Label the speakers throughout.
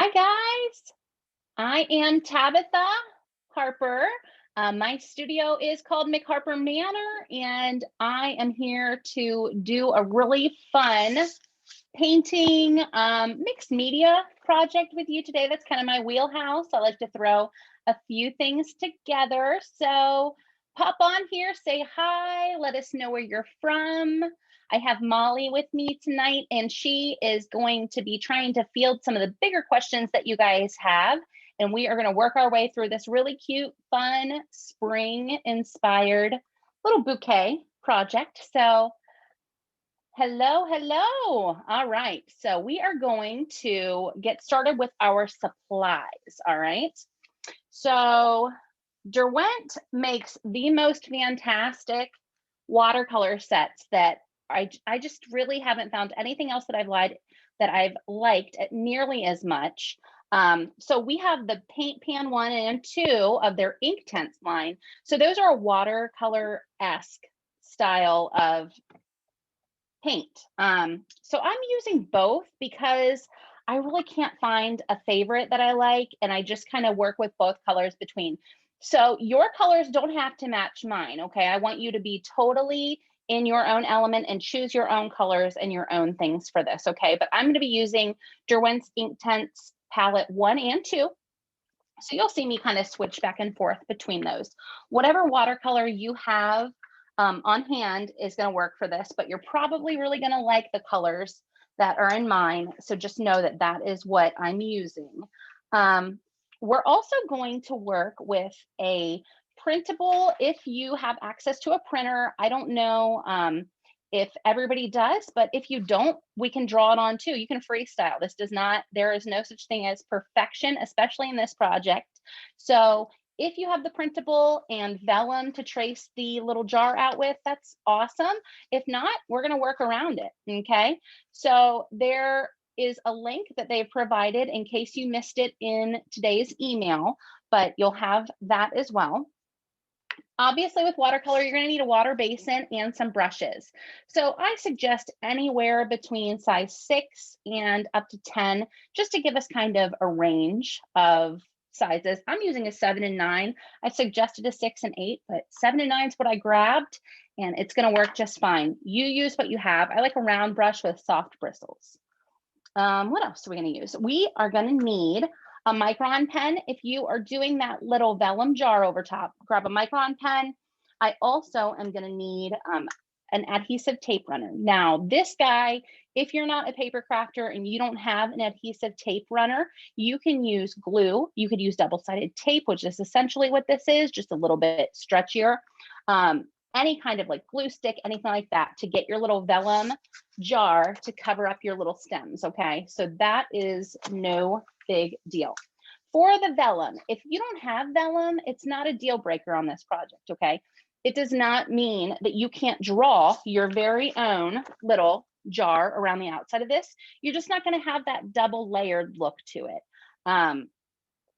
Speaker 1: Hi, guys. I am Tabitha Harper. My studio is called McHarper Manor, and I am here to do a really fun painting mixed media project with you today. That's kind of my wheelhouse. I like to throw a few things together. So pop on here, say hi, let us know where you're from. I have Molly with me tonight, and she is going to be trying to field some of the bigger questions that you guys have. And we are going to work our way through this really cute, fun, spring inspired little bouquet project. So hello, hello. All right. So we are going to get started with our supplies. All right. So Derwent makes the most fantastic watercolor sets that I just really haven't found anything else that I've liked nearly as much. So we have the Paint Pan 1 and 2 of their Inktense line. So those are a watercolor-esque style of paint. So I'm using both because I really can't find a favorite that I like, and I just kind of work with both colors between. So your colors don't have to match mine, okay? I want you to be totally in your own element and choose your own colors and your own things for this, okay? But I'm gonna be using Derwent's Inktense palette 1 and 2. So you'll see me kind of switch back and forth between those. Whatever watercolor you have on hand is going to work for this, but you're probably really going to like the colors that are in mine. So just know that that is what I'm using. We're also going to work with a printable if you have access to a printer. I don't know if everybody does, but if you don't, we can draw it on too. You can freestyle. There is no such thing as perfection, especially in this project. So if you have the printable and vellum to trace the little jar out with, that's awesome. If not, we're going to work around it. Okay. So there is a link that they've provided in case you missed it in today's email, but you'll have that as well. Obviously, with watercolor, you're going to need a water basin and some brushes. So I suggest anywhere between size 6 and up to 10, just to give us kind of a range of sizes. I'm using a 7 and 9. I suggested a 6 and 8, but 7 and 9 is what I grabbed, and it's going to work just fine. You use what you have. I like a round brush with soft bristles. What else are we going to use? We are going to need a Micron pen. If you are doing that little vellum jar over top, grab a Micron pen. I also am going to need an adhesive tape runner. Now, this guy, if you're not a paper crafter and you don't have an adhesive tape runner, you can use glue. You could use double-sided tape, which is essentially what this is, just a little bit stretchier. Any kind of like glue stick, anything like that, to get your little vellum jar to cover up your little stems, okay? So that is no big deal. For the vellum, if you don't have vellum, it's not a deal breaker on this project, okay? It does not mean that you can't draw your very own little jar around the outside of this. You're just not going to have that double layered look to it.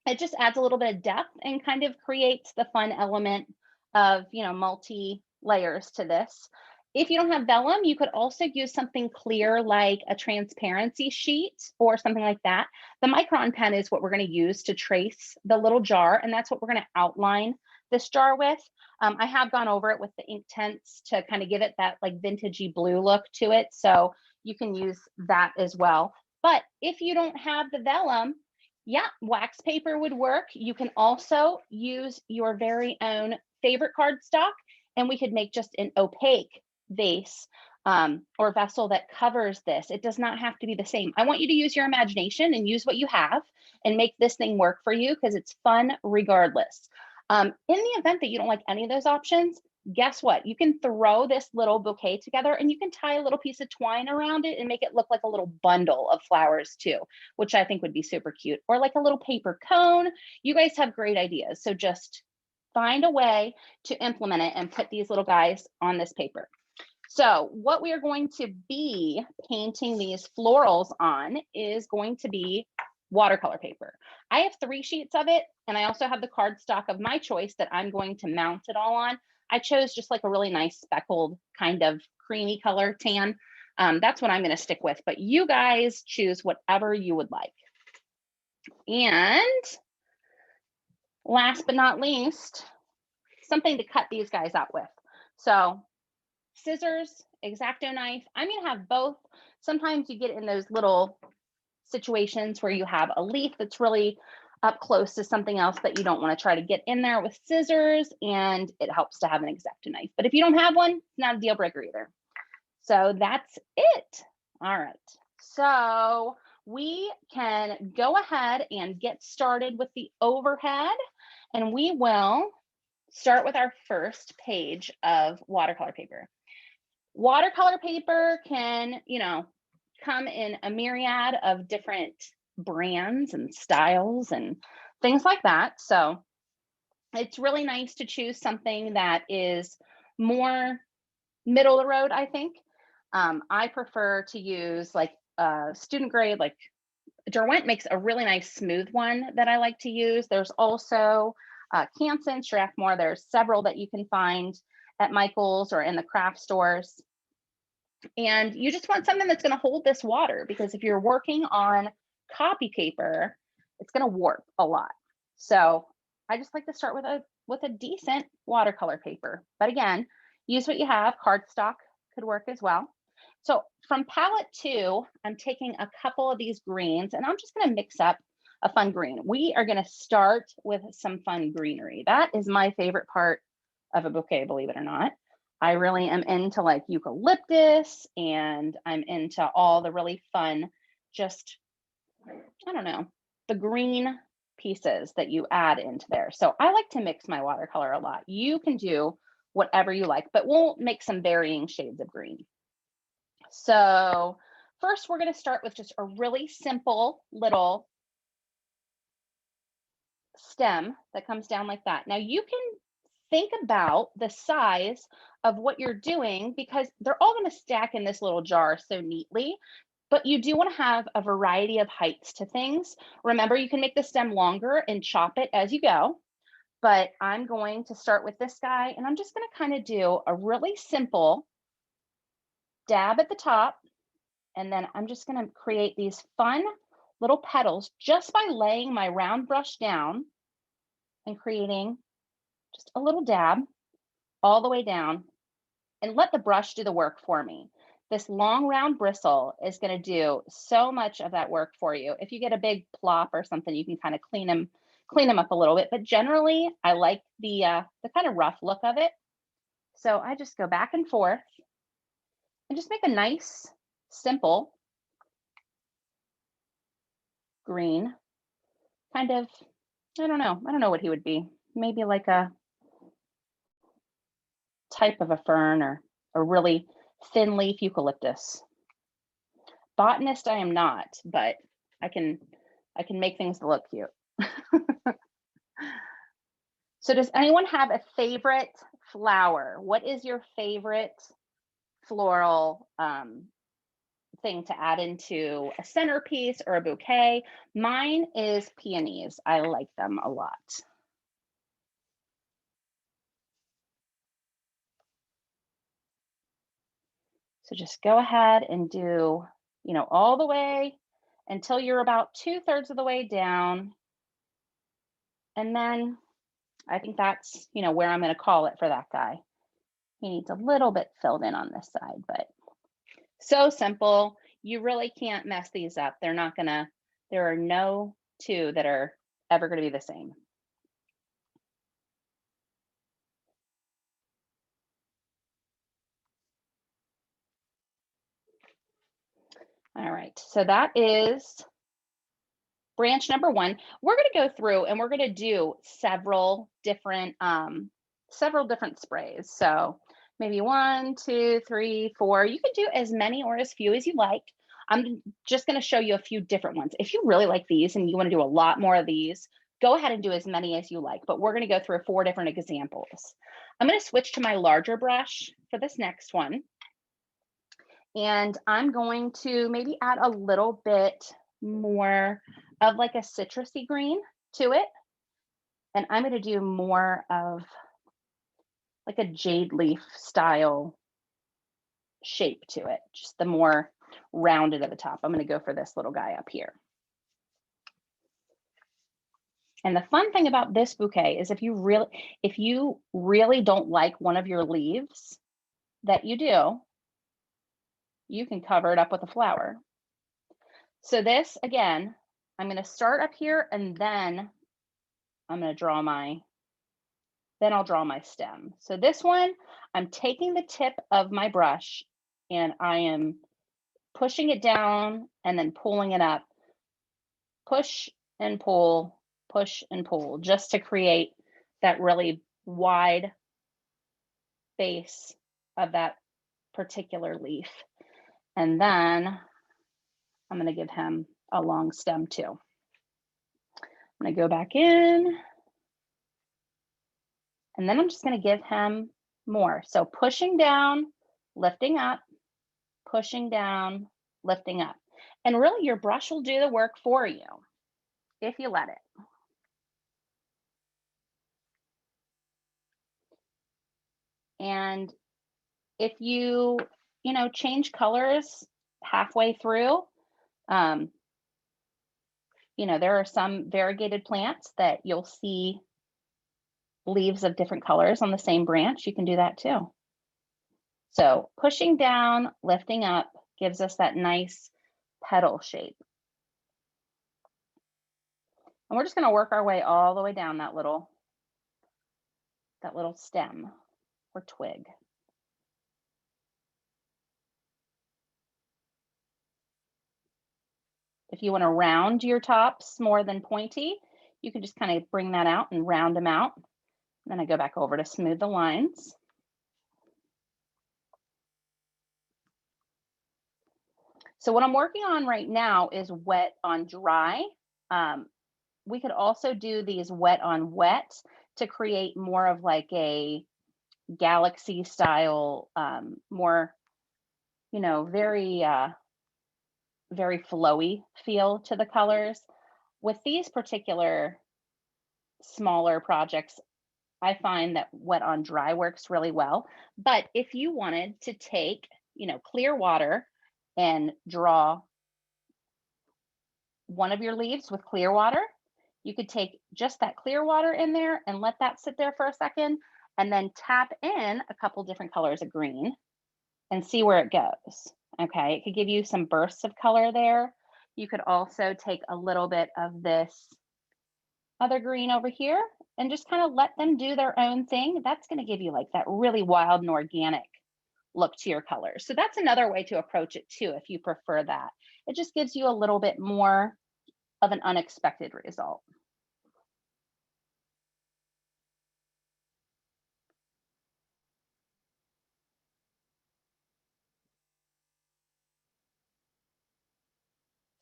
Speaker 1: It just adds a little bit of depth and kind of creates the fun element of, multi layers to this. If you don't have vellum, you could also use something clear like a transparency sheet or something like that. The Micron pen is what we're going to use to trace the little jar, and that's what we're going to outline this jar with. I have gone over it with the Inktense to kind of give it that like vintagey blue look to it, so you can use that as well. But if you don't have the vellum, yeah, wax paper would work. You can also use your very own favorite cardstock, and we could make just an opaque vase or vessel that covers this. It does not have to be the same. I want you to use your imagination and use what you have and make this thing work for you because it's fun regardless. In the event that you don't like any of those options, guess what? You can throw this little bouquet together and you can tie a little piece of twine around it and make it look like a little bundle of flowers too, which I think would be super cute. Or like a little paper cone. You guys have great ideas. So just find a way to implement it and put these little guys on this paper. So what we are going to be painting these florals on is going to be watercolor paper. I have 3 sheets of it, and I also have the cardstock of my choice that I'm going to mount it all on. I chose just like a really nice speckled kind of creamy color tan. That's what I'm going to stick with, but you guys choose whatever you would like. And last but not least, something to cut these guys out with. So scissors, X-Acto knife. I'm gonna have both. Sometimes you get in those little situations where you have a leaf that's really up close to something else that you don't want to try to get in there with scissors, and it helps to have an X-Acto knife. But if you don't have one, it's not a deal breaker either. So that's it. All right. So we can go ahead and get started with the overhead, and we will start with our first page of watercolor paper. Watercolor paper can, come in a myriad of different brands and styles and things like that. So it's really nice to choose something that is more middle of the road, I think. I prefer to use like student grade, like Derwent makes a really nice smooth one that I like to use. There's also Canson, Strathmore. There's several that you can find at Michael's or in the craft stores. And you just want something that's going to hold this water, because if you're working on copy paper, it's going to warp a lot. So I just like to start with a decent watercolor paper. But again, use what you have. Cardstock could work as well. So from palette 2, I'm taking a couple of these greens and I'm just going to mix up a fun green. We are going to start with some fun greenery. That is my favorite part of a bouquet, believe it or not. I really am into like eucalyptus, and I'm into all the really fun, just, I don't know, the green pieces that you add into there. So I like to mix my watercolor a lot. You can do whatever you like, but we'll make some varying shades of green. So first, we're going to start with just a really simple little stem that comes down like that. Now you can think about the size of what you're doing, because they're all going to stack in this little jar so neatly, but you do want to have a variety of heights to things. Remember, you can make the stem longer and chop it as you go, but I'm going to start with this guy, and I'm just going to kind of do a really simple dab at the top, and then I'm just going to create these fun little petals just by laying my round brush down and creating just a little dab all the way down, and let the brush do the work for me. This long round bristle is going to do so much of that work for you. If you get a big plop or something, you can kind of clean them up a little bit. But generally, I like the kind of rough look of it. So I just go back and forth and just make a nice, simple green. Kind of, I don't know what he would be. Maybe like a type of a fern or a really thin leaf eucalyptus. Botanist I am not, but I can make things that look cute. So does anyone have a favorite flower? What is your favorite floral thing to add into a centerpiece or a bouquet? Mine is peonies. I like them a lot. So just go ahead and do, all the way until you're about 2/3 of the way down. And then I think that's, where I'm going to call it for that guy. He needs a little bit filled in on this side, but so simple. You really can't mess these up. There are no two that are ever going to be the same. All right, so that is branch number 1. We're going to go through and we're going to do several different sprays. So maybe 1, 2, 3, 4. You can do as many or as few as you like. I'm just going to show you a few different ones. If you really like these and you want to do a lot more of these, go ahead and do as many as you like, but we're going to go through 4 different examples. I'm going to switch to my larger brush for this next one. And I'm going to maybe add a little bit more of like a citrusy green to it. And I'm going to do more of like a jade leaf style shape to it, just the more rounded at the top. I'm going to go for this little guy up here. And the fun thing about this bouquet is if you really don't like one of your leaves that you do, you can cover it up with a flower. So this, again, I'm going to start up here and then I'm going to draw I'll draw my stem. So this one, I'm taking the tip of my brush and I am pushing it down and then pulling it up. Push and pull, just to create that really wide base of that particular leaf. And then I'm going to give him a long stem too. I'm going to go back in. And then I'm just going to give him more. So pushing down, lifting up, pushing down, lifting up. And really your brush will do the work for you if you let it. And if you change colors halfway through, there are some variegated plants that you'll see leaves of different colors on the same branch. You can do that too. So pushing down, lifting up gives us that nice petal shape. And we're just going to work our way all the way down that little stem or twig. If you want to round your tops more than pointy, you can just kind of bring that out and round them out. Then I go back over to smooth the lines. So what I'm working on right now is wet on dry. We could also do these wet on wet to create more of like a galaxy style, more, very, very flowy feel to the colors. With these particular smaller projects, I find that wet on dry works really well. But if you wanted to take, clear water and draw one of your leaves with clear water, you could take just that clear water in there and let that sit there for a second and then tap in a couple different colors of green and see where it goes. Okay, it could give you some bursts of color there. You could also take a little bit of this other green over here and just kind of let them do their own thing. That's going to give you like that really wild and organic look to your colors. So that's another way to approach it too, if you prefer that. It just gives you a little bit more of an unexpected result.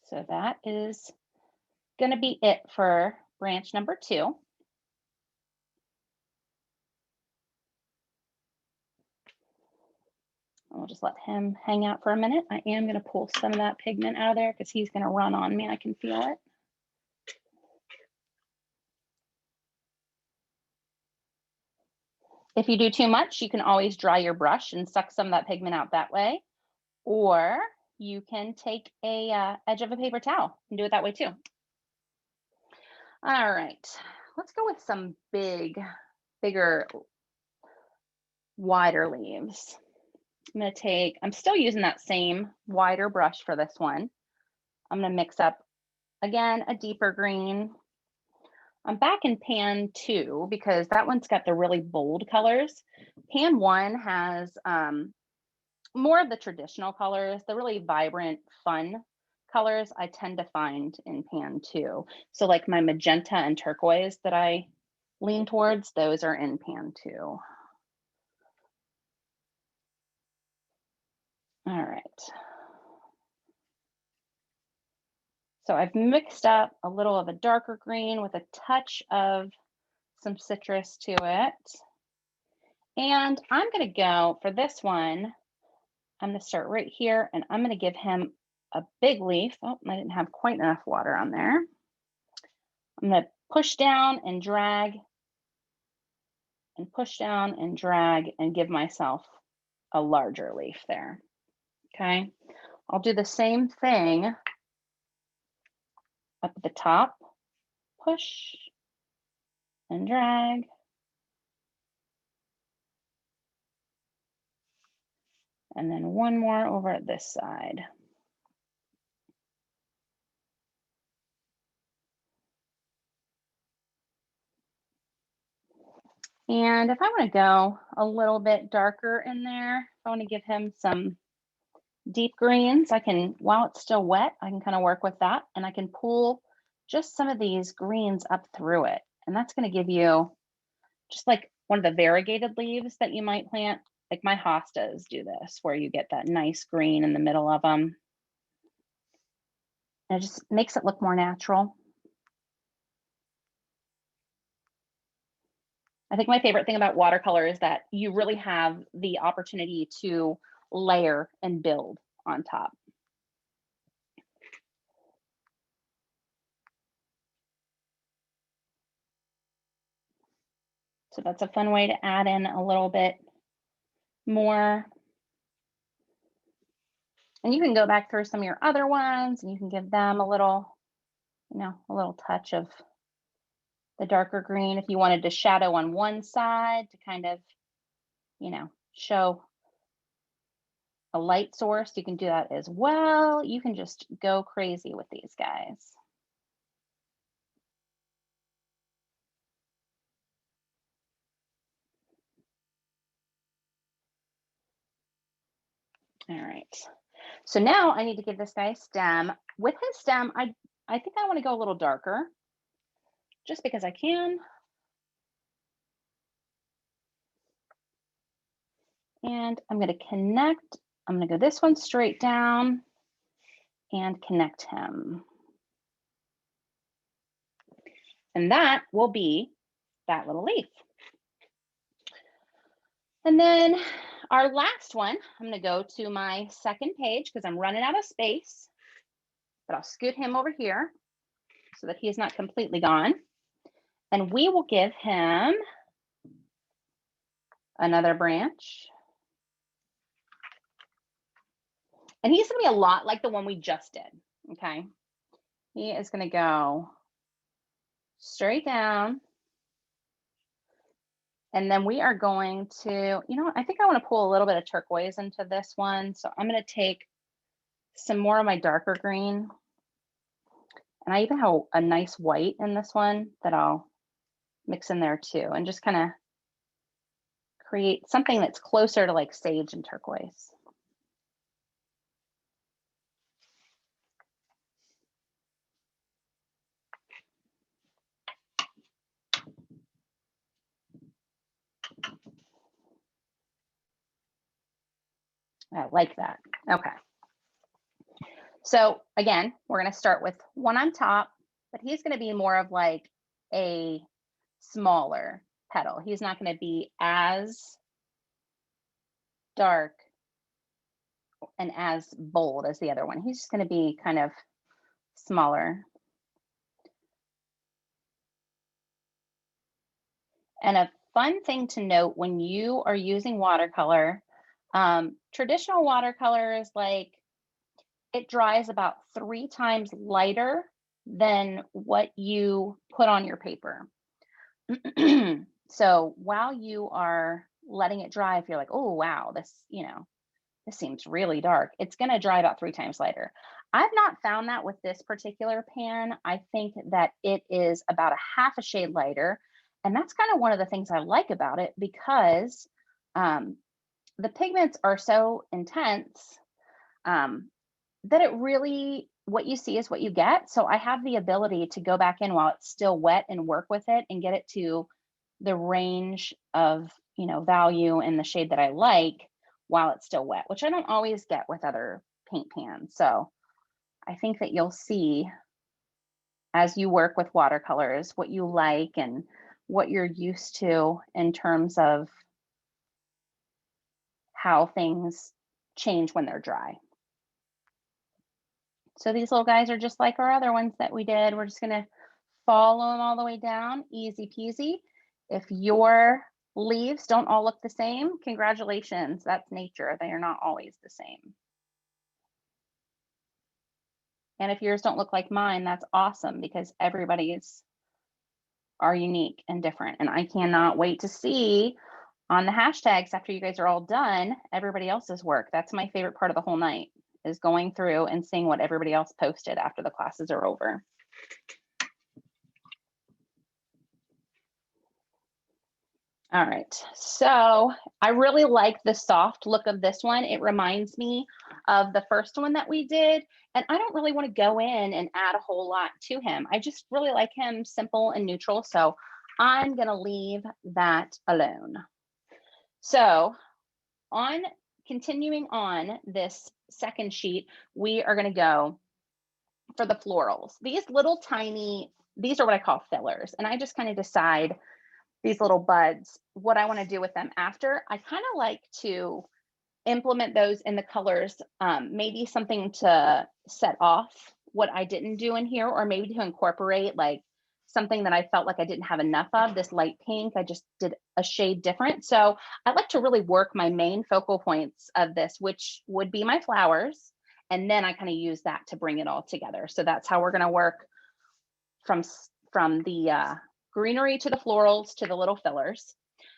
Speaker 1: So that is going to be it for branch number 2. We'll just let him hang out for a minute. I am going to pull some of that pigment out of there because he's going to run on me. I can feel it. If you do too much, you can always dry your brush and suck some of that pigment out that way. Or you can take a edge of a paper towel and do it that way too. All right, let's go with some bigger, wider leaves. I'm still using that same wider brush for this one. I'm going to mix up, again, a deeper green. I'm back in pan 2 because that one's got the really bold colors. Pan 1 has more of the traditional colors, the really vibrant, fun colors I tend to find in pan 2. So like my magenta and turquoise that I lean towards, those are in pan 2. All right. So I've mixed up a little of a darker green with a touch of some citrus to it. And I'm going to go for this one. I'm going to start right here and I'm going to give him a big leaf. Oh, I didn't have quite enough water on there. I'm going to push down and drag and push down and drag and give myself a larger leaf there. Okay. I'll do the same thing up at the top. Push and drag. And then one more over at this side. And if I want to go a little bit darker in there, if I want to give him some deep greens, I can, while it's still wet, I can kind of work with that, and I can pull just some of these greens up through it. And that's going to give you just like one of the variegated leaves that you might plant. Like my hostas do this, where you get that nice green in the middle of them. And it just makes it look more natural. I think my favorite thing about watercolor is that you really have the opportunity to layer and build on top. So that's a fun way to add in a little bit more. And you can go back through some of your other ones and you can give them a little, a little touch of the darker green. If you wanted to shadow on one side to kind of, show a light source, you can do that as well. You can just go crazy with these guys. All right. So now I need to give this guy a stem. With his stem, I think I want to go a little darker just because I can. And I'm going to connect. I'm going to go this one straight down and connect him. And that will be that little leaf. And then our last one, I'm going to go to my second page because I'm running out of space, but I'll scoot him over here so that he's not completely gone. And we will give him another branch. And he's going to be a lot like the one we just did, okay? He is going to go straight down. And then we are going to, I think I want to pull a little bit of turquoise into this one. So I'm going to take some more of my darker green. And I even have a nice white in this one that I'll mix in there too, and just kind of create something that's closer to like sage and turquoise. I like that. Okay. So again, we're going to start with one on top, but he's going to be more of like a smaller petal. He's not going to be as dark and as bold as the other one. He's just going to be kind of smaller. And a fun thing to note when you are using watercolor, traditional watercolors, like it dries about 3 times lighter than what you put on your paper. So while you are letting it dry, if you're like, oh, wow, this seems really dark, it's going to dry about 3 times lighter. I've not found that with this particular pan. I think that it is about a half a shade lighter. And that's kind of one of the things I like about it, because the pigments are so intense that it really, what you see is what you get. So I have the ability to go back in while it's still wet and work with it and get it to the range of, value and the shade that I like while it's still wet, which I don't always get with other paint pans. So I think that you'll see as you work with watercolors what you like and what you're used to in terms of how things change when they're dry. So these little guys are just like our other ones that we did. We're just going to follow them all the way down, easy peasy. If your leaves don't all look the same, congratulations, that's nature. They are not always the same. And if yours don't look like mine, that's awesome, because everybody's are unique and different. And I cannot wait to see on the hashtags after you guys are all done, everybody else's work. That's my favorite part of the whole night, is going through and seeing what everybody else posted after the classes are over. All right, so I really like the soft look of this one. It reminds me of the first one that we did, and I don't really want to go in and add a whole lot to him. I just really like him simple and neutral, so I'm gonna leave that alone. So on continuing on this second sheet, we are gonna go for the florals. These little tiny, these are what I call fillers, and I just kind of decide these little buds, what I want to do with them after. I kind of like to implement those in the colors, maybe something to set off what I didn't do in here, or maybe to incorporate like something that I felt like I didn't have enough of. This light pink, I just did a shade different. So I like to really work my main focal points of this, which would be my flowers. And then I kind of use that to bring it all together. So that's how we're going to work from the greenery to the florals to the little fillers.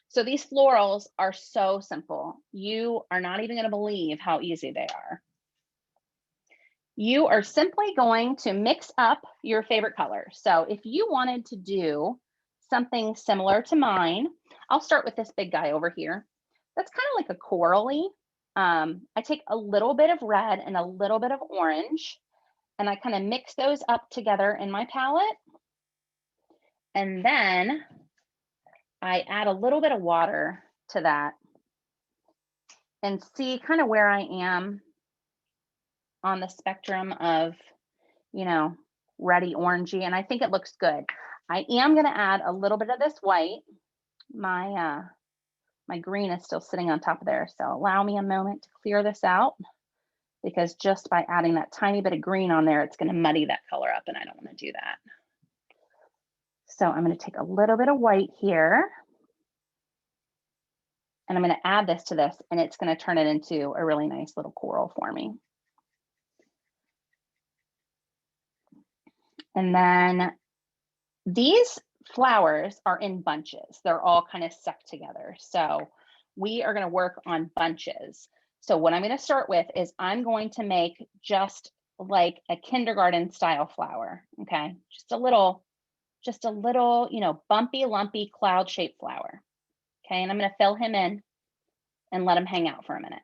Speaker 1: So these florals are so simple. You are not even going to believe how easy they are. You are simply going to mix up your favorite color. So if you wanted to do something similar to mine, I'll start with this big guy over here. That's kind of like a corally. I take a little bit of red and a little bit of orange, and I kind of mix those up together in my palette. And then I add a little bit of water to that and see kind of where I am on the spectrum of, you know, reddy orangey, and I think it looks good. I am going to add a little bit of this white. My green is still sitting on top of there, so allow me a moment to clear this out, because just by adding that tiny bit of green on there, it's going to muddy that color up, and I don't want to do that. So I'm going to take a little bit of white here, and I'm going to add this to this, and it's going to turn it into a really nice little coral for me. And then these flowers are in bunches. They're all kind of stuck together. So we are going to work on bunches. So what I'm going to start with is I'm going to make just like a kindergarten style flower. Okay. Just a little, you know, bumpy, lumpy cloud shaped flower. Okay. And I'm going to fill him in and let him hang out for a minute.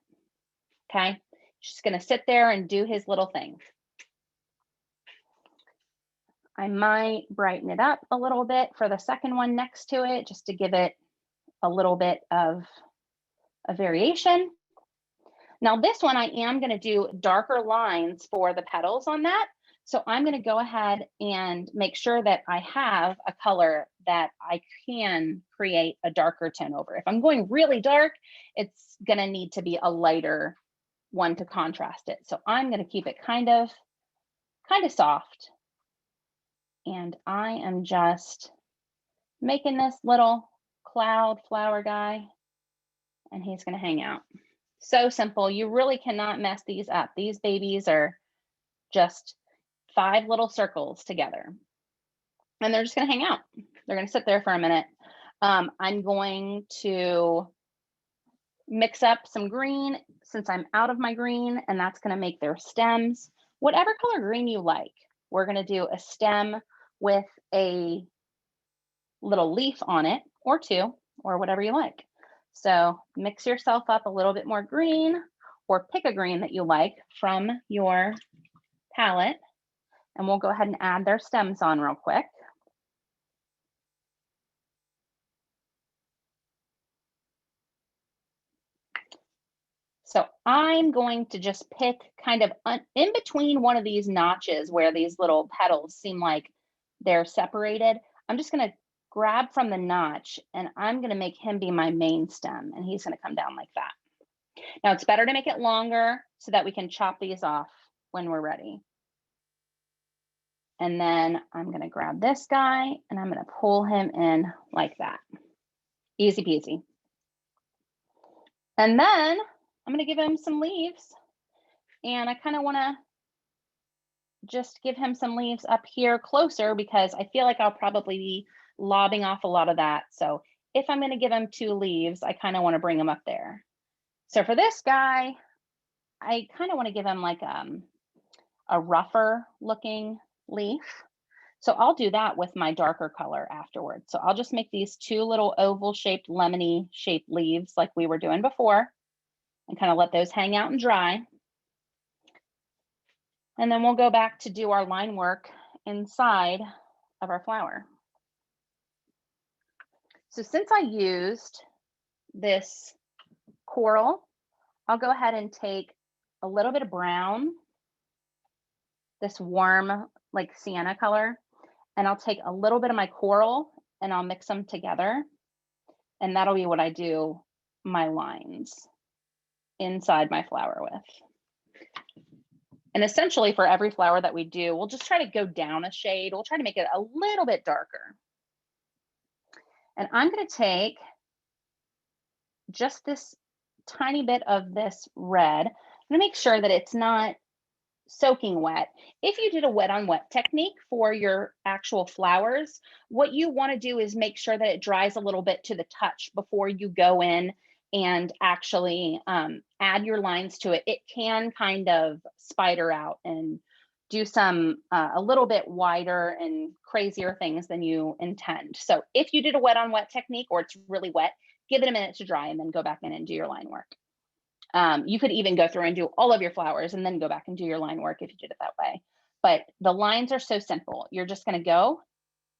Speaker 1: Okay. Just going to sit there and do his little thing. I might brighten it up a little bit for the second one next to it, just to give it a little bit of a variation. Now this one, I am going to do darker lines for the petals on that. So I'm going to go ahead and make sure that I have a color that I can create a darker tone over. If I'm going really dark, it's going to need to be a lighter one to contrast it. So I'm going to keep it kind of soft. And I am just making this little cloud flower guy, and he's going to hang out. So simple. You really cannot mess these up. These babies are just 5 little circles together, and they're just going to hang out. They're going to sit there for a minute. I'm going to mix up some green since I'm out of my green, and that's going to make their stems. Whatever color green you like, we're going to do a stem with a little leaf on it, or 2, or whatever you like. So mix yourself up a little bit more green, or pick a green that you like from your palette, and we'll go ahead and add their stems on real quick. So I'm going to just pick kind of in between one of these notches where these little petals seem like they're separated. I'm just going to grab from the notch, and I'm going to make him be my main stem, and he's going to come down like that. Now it's better to make it longer so that we can chop these off when we're ready. And then I'm going to grab this guy, and I'm going to pull him in like that. Easy peasy. And then I'm going to give him some leaves, and I kind of want to just give him some leaves up here closer, because I feel like I'll probably be lobbing off a lot of that. So if I'm going to give him 2 leaves, I kind of want to bring him up there. So for this guy, I kind of want to give him like a rougher looking leaf. So I'll do that with my darker color afterwards. So I'll just make these 2 little oval shaped, lemony shaped leaves like we were doing before and kind of let those hang out and dry. And then we'll go back to do our line work inside of our flower. So since I used this coral, I'll go ahead and take a little bit of brown, this warm like sienna color, and I'll take a little bit of my coral and I'll mix them together. And that'll be what I do my lines inside my flower with. And essentially for every flower that we do, we'll just try to go down a shade. We'll try to make it a little bit darker. And I'm going to take just this tiny bit of this red. I'm going to make sure that it's not soaking wet. If you did a wet on wet technique for your actual flowers, what you want to do is make sure that it dries a little bit to the touch before you go in and actually add your lines to it. It can kind of spider out and do some a little bit wider and crazier things than you intend. So if you did a wet on wet technique or it's really wet, give it a minute to dry and then go back in and do your line work. You could even go through and do all of your flowers and then go back and do your line work if you did it that way. But the lines are so simple. You're just going to go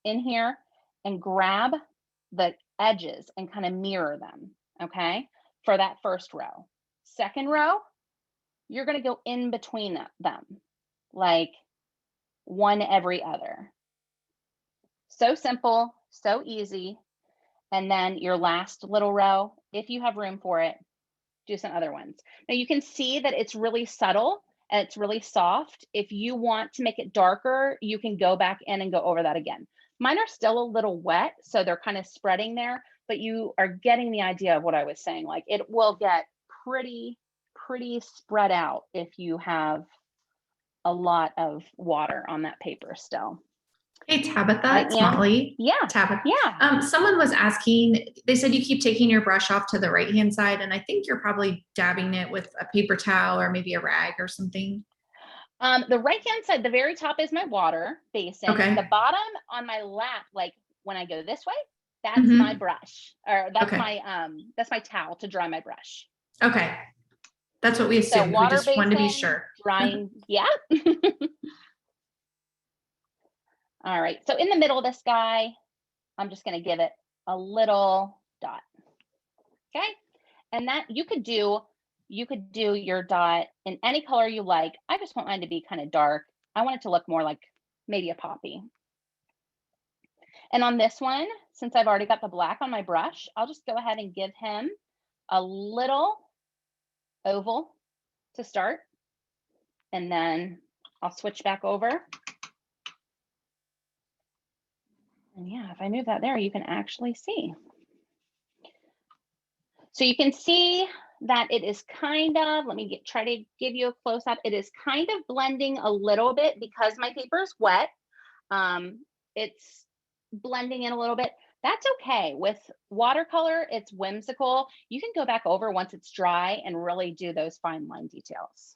Speaker 1: in here and grab the edges and kind of mirror them, okay, for that first row. Second row, you're going to go in between them, like one every other. So simple, so easy. And then your last little row, if you have room for it, do some other ones. Now you can see that it's really subtle and it's really soft. If you want to make it darker, you can go back in and go over that again. Mine are still a little wet, so they're kind of spreading there, but you are getting the idea of what I was saying. Like it will get pretty spread out if you have a lot of water on that paper still.
Speaker 2: Hey, Tabitha, it's Molly.
Speaker 1: Yeah.
Speaker 2: Tabitha.
Speaker 1: Yeah.
Speaker 2: Someone was asking, they said you keep taking your brush off to the right-hand side, and I think you're probably dabbing it with a paper towel or maybe a rag or something.
Speaker 1: The right-hand side, the very top is my water basin.
Speaker 2: Okay.
Speaker 1: The bottom on my lap, like when I go this way, that's my brush, or that's my towel to dry my brush.
Speaker 2: Okay. That's what we assumed.
Speaker 1: So
Speaker 2: we just wanted to be sure.
Speaker 1: Drying, yeah. All right, so in the middle of this guy, I'm just gonna give it a little dot, okay? And that you could do your dot in any color you like. I just want mine to be kind of dark. I want it to look more like maybe a poppy. And on this one, since I've already got the black on my brush, I'll just go ahead and give him a little oval to start. And then I'll switch back over. And yeah, if I move that there, you can actually see. So you can see that it is kind of, let me try to give you a close up. It is kind of blending a little bit because my paper is wet. It's blending in a little bit. That's okay. With watercolor, it's whimsical. You can go back over once it's dry and really do those fine line details.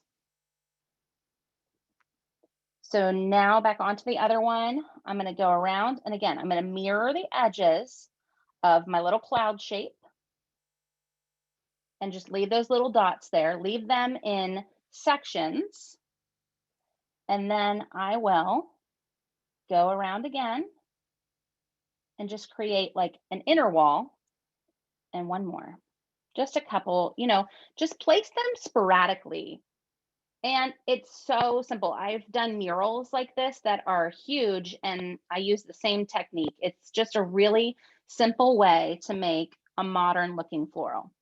Speaker 1: So now back onto the other one, I'm going to go around. And again, I'm going to mirror the edges of my little cloud shape and just leave those little dots there. Leave them in sections. And then I will go around again and just create like an inner wall and one more. Just a couple, just place them sporadically. And it's so simple. I've done murals like this that are huge and I use the same technique. It's just a really simple way to make a modern looking floral.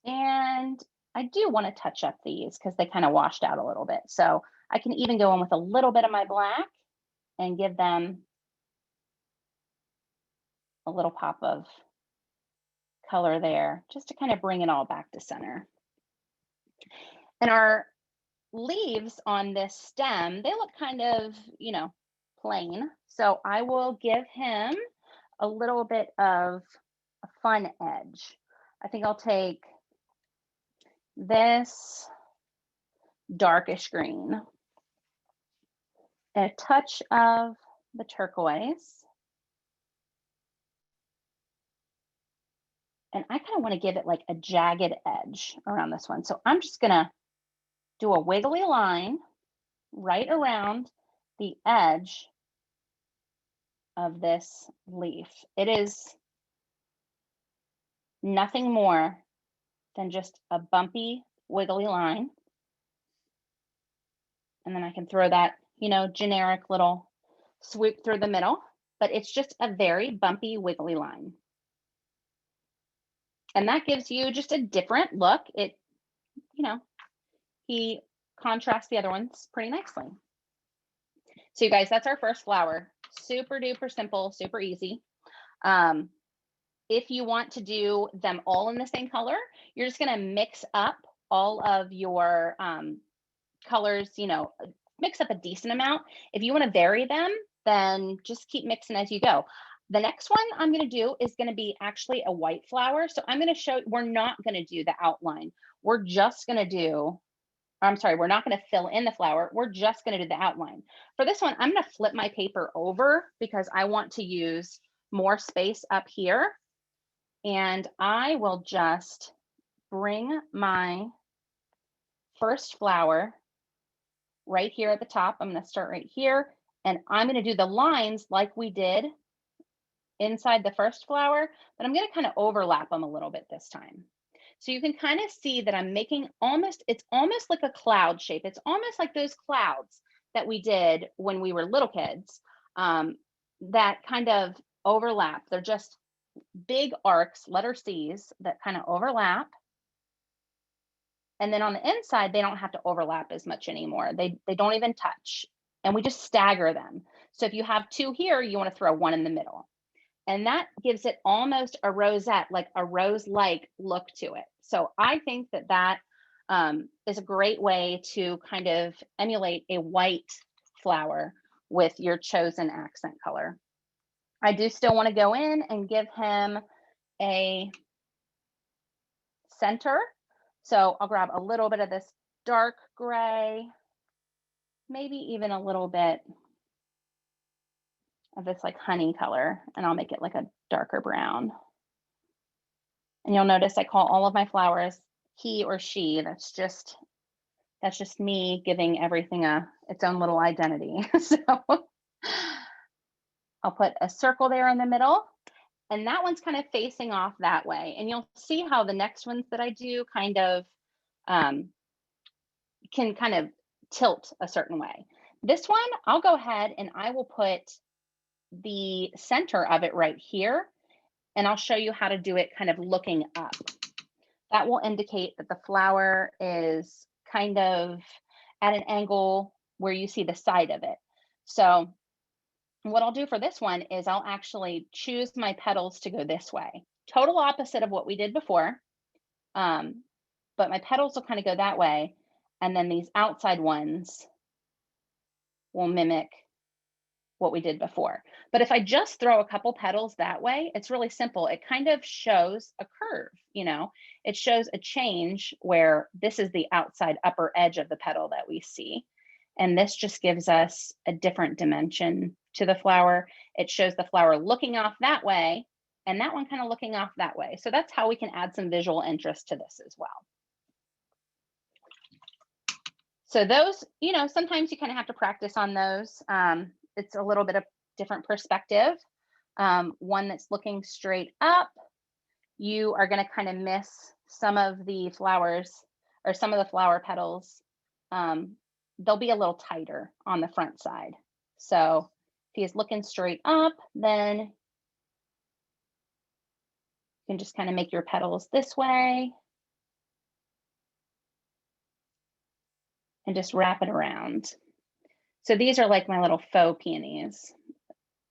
Speaker 1: And I do want to touch up these because they kind of washed out a little bit. So I can even go in with a little bit of my black and give them a little pop of color there just to kind of bring it all back to center. And our leaves on this stem, they look kind of, you know, plain. So I will give him a little bit of a fun edge. I think I'll take this darkish green, a touch of the turquoise. And I kind of want to give it like a jagged edge around this one. So I'm just gonna do a wiggly line right around the edge of this leaf. It is nothing more than just a bumpy, wiggly line. And then I can throw that, you know, generic little swoop through the middle, but it's just a very bumpy, wiggly line. And that gives you just a different look. It, you know, he contrasts the other ones pretty nicely. So you guys, that's our first flower. Super duper simple, super easy. If you want to do them all in the same color, you're just gonna mix up all of your colors, you know, mix up a decent amount. If you wanna vary them, then just keep mixing as you go. The next one I'm gonna do is gonna be actually a white flower. So I'm gonna show, we're not gonna do the outline. We're just gonna do, I'm sorry, we're not gonna fill in the flower. We're just gonna do the outline. For this one, I'm gonna flip my paper over because I want to use more space up here. And I will just bring my first flower right here at the top. I'm gonna start right here, and I'm gonna do the lines like we did inside the first flower, but I'm gonna kind of overlap them a little bit this time. So you can kind of see that I'm making almost, it's almost like a cloud shape. It's almost like those clouds that we did when we were little kids, that kind of overlap. They're just big arcs, letter C's, that kind of overlap. And then on the inside, they don't have to overlap as much anymore. They don't even touch. And we just stagger them. So if you have two here, you want to throw one in the middle. And that gives it almost a rosette, like a rose-like look to it. So I think that that is a great way to kind of emulate a white flower with your chosen accent color. I do still want to go in and give him a center. So I'll grab a little bit of this dark gray, maybe even a little bit of this like honey color, and I'll make it like a darker brown. And you'll notice I call all of my flowers he or she. That's just me giving everything its own little identity. So I'll put a circle there in the middle, and that one's kind of facing off that way. And you'll see how the next ones that I do kind of can kind of tilt a certain way. This one, I'll go ahead and I will put the center of it right here, and I'll show you how to do it kind of looking up. That will indicate that the flower is kind of at an angle where you see the side of it. So what I'll do for this one is I'll actually choose my petals to go this way. Total opposite of what we did before. But my petals will kind of go that way. And then these outside ones will mimic what we did before. But if I just throw a couple petals that way, it's really simple. It kind of shows a curve, you know, it shows a change where this is the outside upper edge of the petal that we see. And this just gives us a different dimension to the flower. It shows the flower looking off that way and that one kind of looking off that way. So that's how we can add some visual interest to this as well. So those, you know, sometimes you kind of have to practice on those. It's a little bit of different perspective. One that's looking straight up, you are going to kind of miss some of the flowers or some of the flower petals. They'll be a little tighter on the front side. So if he's looking straight up, then you can just kind of make your petals this way and just wrap it around. So these are like my little faux peonies,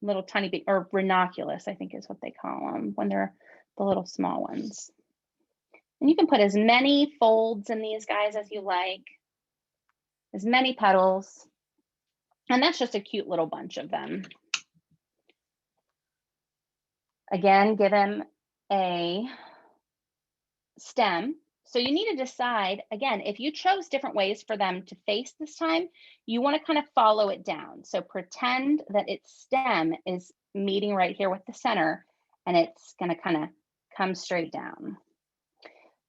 Speaker 1: little tiny bit, or ranunculus, I think is what they call them when they're the little small ones. And you can put as many folds in these guys as you like. as many petals. And that's just a cute little bunch of them. Again, give him a stem. So you need to decide, again, if you chose different ways for them to face this time, you want to kind of follow it down. So pretend that its stem is meeting right here with the center, and it's going to kind of come straight down.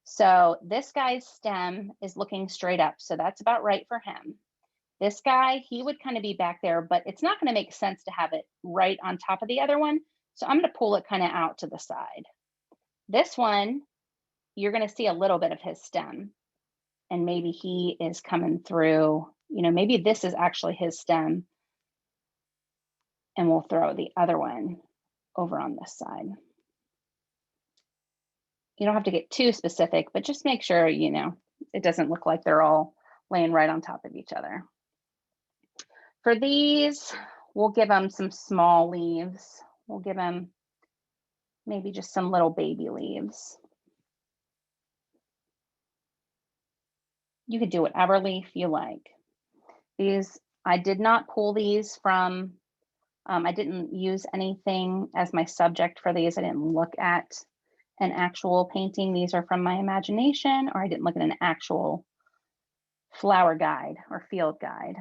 Speaker 1: So this guy's stem is looking straight up. So that's about right for him. This guy, he would kind of be back there, but it's not going to make sense to have it right on top of the other one. So I'm going to pull it kind of out to the side. This one, you're going to see a little bit of his stem, and maybe he is coming through, you know, maybe this is actually his stem, and we'll throw the other one over on this side. You don't have to get too specific, but just make sure, you know, it doesn't look like they're all laying right on top of each other. For these, we'll give them some small leaves. We'll give them maybe just some little baby leaves. You could do whatever leaf you like. These, I did not pull these from, I didn't use anything as my subject for these. I didn't look at an actual painting. These are from my imagination, or I didn't look at an actual flower guide or field guide.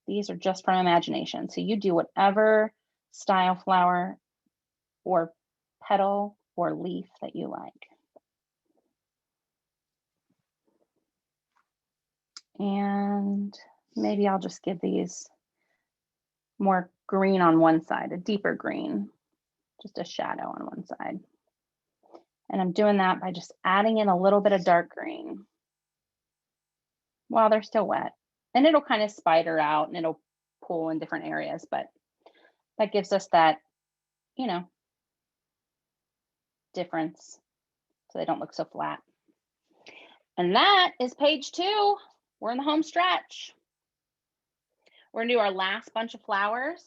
Speaker 1: These are just from imagination. So you do whatever style flower or petal or leaf that you like. And maybe I'll just give these more green on one side, a deeper green, just a shadow on one side. And I'm doing that by just adding in a little bit of dark green while they're still wet. And it'll kind of spider out and it'll pull in different areas, but that gives us that, you know, difference so they don't look so flat. And that is page 2. We're in the home stretch. We're gonna do our last bunch of flowers.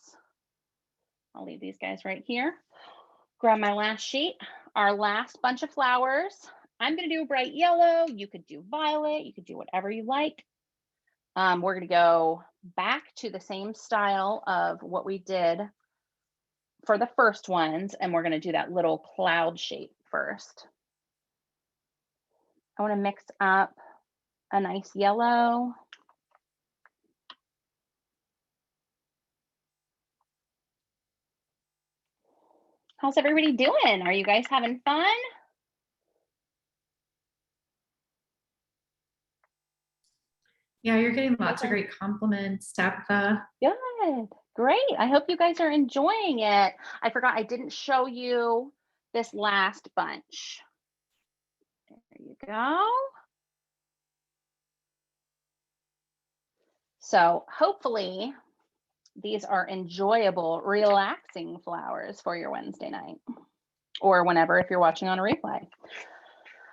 Speaker 1: I'll leave these guys right here. Grab my last sheet. Our last bunch of flowers. I'm gonna do bright yellow. You could do violet. You could do whatever you like. We're gonna go back to the same style of what we did for the first ones, and we're gonna do that little cloud shape first. I wanna mix up a nice yellow. How's everybody doing? Are you guys having fun?
Speaker 2: Yeah, you're getting lots of great compliments, Tabitha.
Speaker 1: Good, great. I hope you guys are enjoying it. I forgot I didn't show you this last bunch. There you go. So hopefully these are enjoyable, relaxing flowers for your Wednesday night or whenever if you're watching on a replay.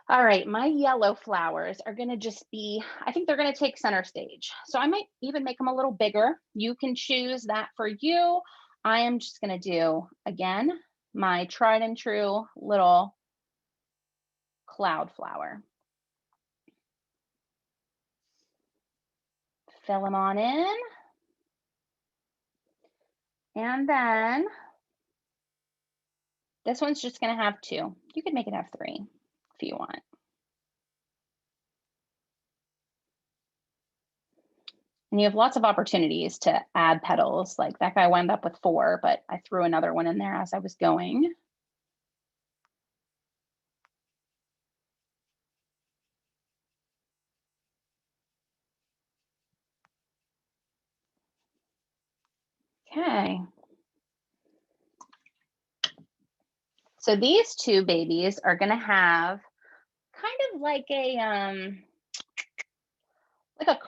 Speaker 1: All right, my yellow flowers are gonna just be, I think they're gonna take center stage. So I might even make them a little bigger. You can choose that for you. I am just gonna do, again, my tried and true little cloud flower. Fill them on in. And then this one's just gonna have 2. You could make it have 3 if you want. And you have lots of opportunities to add petals. Like that guy wound up with 4, but I threw another one in there as I was going. Okay. So these 2 babies are gonna have kind of like a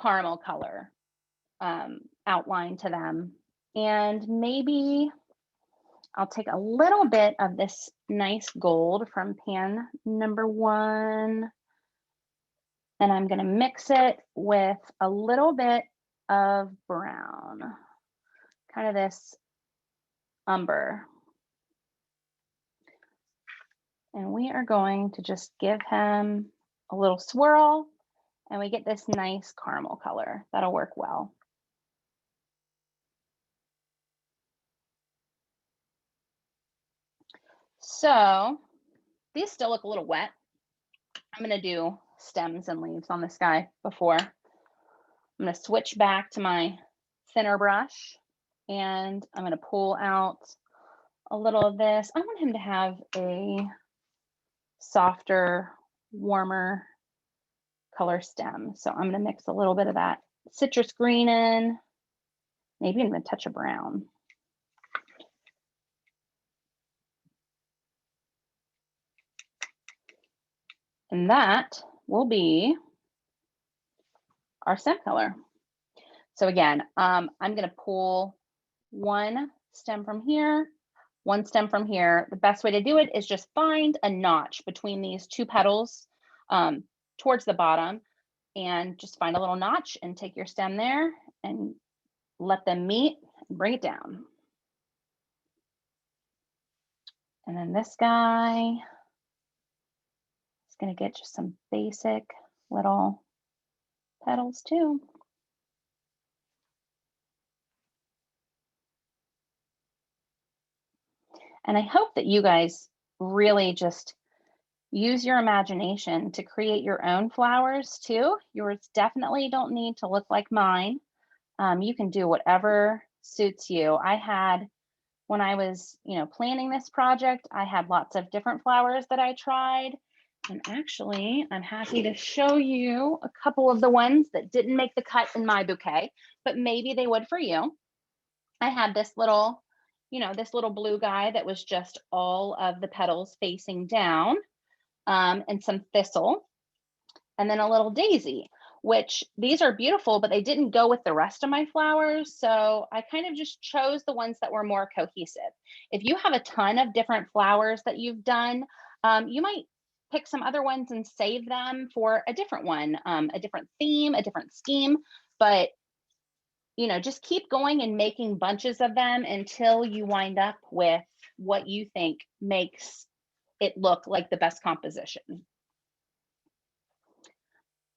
Speaker 1: caramel color outline to them. And maybe I'll take a little bit of this nice gold from pan number 1, and I'm gonna mix it with a little bit of brown, kind of this umber. And we are going to just give him a little swirl and we get this nice caramel color. That'll work well. So these still look a little wet. I'm going to do stems and leaves on this guy before. I'm going to switch back to my thinner brush, and I'm going to pull out a little of this. I want him to have a softer, warmer color stem. So I'm going to mix a little bit of that citrus green in, maybe even a touch of brown. And that will be our stem color. So again, I'm going to pull one stem from here, one stem from here. The best way to do it is just find a notch between these two petals towards the bottom, and just find a little notch and take your stem there and let them meet and bring it down. And then this guy is going to get just some basic little petals too. And I hope that you guys really just use your imagination to create your own flowers too. Yours definitely don't need to look like mine. You can do whatever suits you. I had, when I was, planning this project, I had lots of different flowers that I tried. And actually, I'm happy to show you a couple of the ones that didn't make the cut in my bouquet, but maybe they would for you. I had this little, this little blue guy that was just all of the petals facing down, and some thistle, and then a little daisy, which these are beautiful, but they didn't go with the rest of my flowers. So I kind of just chose the ones that were more cohesive. If you have a ton of different flowers that you've done, you might pick some other ones and save them for a different one, a different theme, a different scheme, but just keep going and making bunches of them until you wind up with what you think makes it look like the best composition.